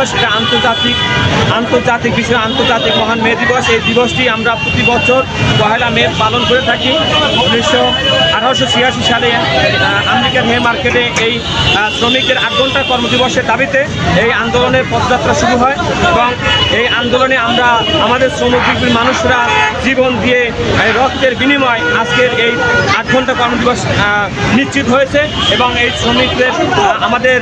দিবস এটা আন্তর্জাতিক বিষয়, আন্তর্জাতিক মহান মে দিবস। এই দিবসটি আমরা প্রতি বছর 1 মে পালন করে থাকি। 1886 সালে আমেরিকার হে মার্কেটে এই শ্রমিকদের 8 ঘন্টা কর্মদিবসের দাবিতে এই আন্দোলনের পদযাত্রা শুরু হয় এবং এই আন্দোলনে আমরা আমাদের শ্রমজীবী মানুষরা জীবন দিয়ে রক্তের বিনিময় আজকের এই 8 ঘন্টা কর্মদিবস নিশ্চিত হয়েছে। এবং এই শ্রমিকদের আমাদের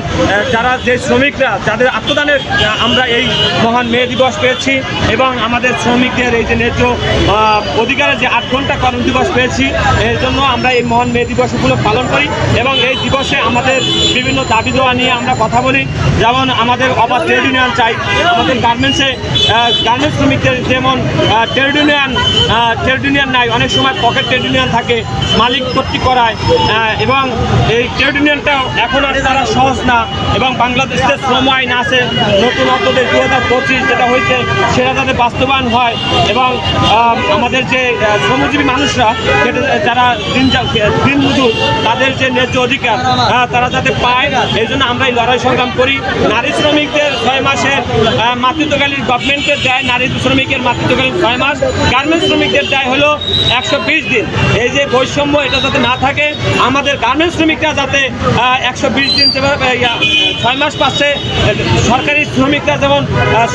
যে শ্রমিকরা যাদের আত্মদানের আমরা এই মহান মে দিবস পেয়েছি এবং আমাদের শ্রমিকদের এই যে ন্যায্য অধিকারের যে 8 ঘন্টা কর্মদিবস পেয়েছি, এর জন্য আমরা এই মহান মে দিবস উপলক্ষে পালন করি। এবং এই দিবসে আমাদের বিভিন্ন দাবি দেওয়া নিয়ে আমরা কথা বলি। যেমন আমাদের অবাধ ট্রেড ইউনিয়ন চাই। আমাদের গার্মেন্টস শ্রমিকদের যেমন ট্রেড ইউনিয়ন নাই, অনেক সময় পকেট ট্রেড ইউনিয়ন থাকে, মালিক কর্তৃক করায়, এবং এই ট্রেড ইউনিয়নটাও এখন আর তারা সহজ না। এবং বাংলাদেশের শ্রম আইন আছে নতুনত্বদের 2025 যেটা হয়েছে সেটা যাতে বাস্তবায়ন হয় এবং আমাদের যে শ্রমজীবী মানুষরা যারা দিন মজুর তাদের যে ন্যায্য অধিকার তারা যাতে পায়, এই জন্য আমরা এই লড়াই সংগ্রাম করি। নারী শ্রমিকদের 6 মাসের মাতৃত্বকালীন গভর্নমেন্টের দেয়, নারী শ্রমিকের মাতৃত্বকালীন 6 মাস, গার্মেন্টস শ্রমিকদের দেয় হলো 120 দিন। এই যে বৈষম্য এটা যাতে না থাকে, আমাদের গার্মেন্টস শ্রমিকরা যাতে 120 দিন যেভাবে 6 মাস পাচ্ছে, সরকারি শ্রমিকরা যেমন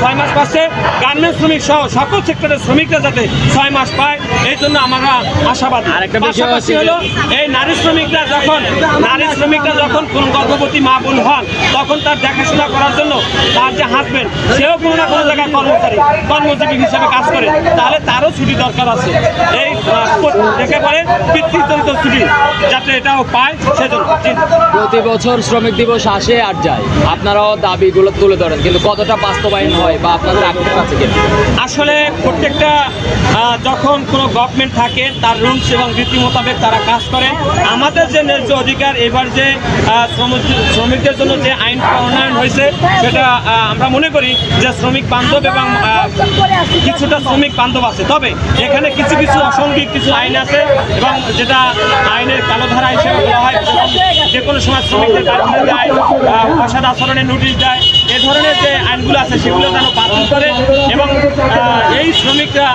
6 মাস পাচ্ছে, গার্মেন্টস শ্রমিক সহ সকল সেক্টরের শ্রমিকরা যাতে 6 মাস পায়, এই জন্য আমরা আশাবাদী। পাশাপাশি হলো এই নারী শ্রমিকরা যখন কোন গর্ভবতী মা বোন হন তখন তার দেখাশোনা করার জন্য তার যে হাজবেন্ড সেও কোনো না কোনো জায়গায় কর্মজীবী হিসেবে কাজ করে, তাহলে তারও ছুটি দরকার আছে। এই দেখে পরে পিতৃজনিত ছুটি যাতে এটাও পায় সেজন্য। প্রতি বছর শ্রমিক দিবস আসে আর যায়, আপনারাও দাবিগুলো তুলে ধরেন, কিন্তু কতটা বাস্তবায়ন হয় বা আপনাদের আগ্রহ আছে কিনা? আসলে প্রত্যেকটা যখন কোনো গভর্নমেন্ট থাকে তার রুলস এবং রীতি মোতাবেক তারা কাজ করে। আমাদের যে ন্যায্য অধিকার এবার যে শ্রমিকদের জন্য যে আইন প্রণয়ন হয়েছে সেটা আমরা মনে করি যে শ্রমিক বান্ধব এবং কিছুটা শ্রমিক বান্ধব আছে। তবে এখানে কিছু অসাংঘিক কিছু আইন আছে এবং যেটা আইনের কালো ধারা হিসেবে বলা হয়, যে কোনো সময় শ্রমিকদের বাতিল দেয়, অসৎ আচরণের নোটিশ দেয়, এ ধরনের যে আইনগুলো আছে সেগুলো যেন বাতিল করে। এবং এই শ্রমিকরা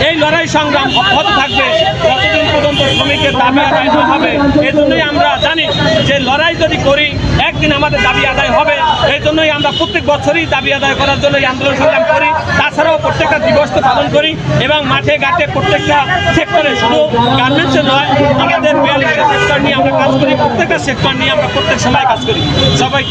এই লড়াই সংগ্রাম অব্যাহত থাকবে যতদিন পর্যন্ত শ্রমিকের দাবি আদায় না হবে। এই জন্যই আমরা জানি যে লড়াই যদি করি একদিন আমাদের দাবি আদায় হবে। এই জন্যই আমরা প্রত্যেক বছরই দাবি আদায় করার জন্য এই আন্দোলন সংগ্রাম করি। তাছাড়াও প্রত্যেকটা দিবস পালন করি এবং মাঠে ঘাটে প্রত্যেকটা সেক্টরে, শুধু গার্মেন্টসে নয়, আমাদের 42টা সেক্টর নিয়ে আমরা কাজ করি। প্রত্যেকটা সেক্টর নিয়ে আমরা প্রত্যেক সময় কাজ করি। সবাই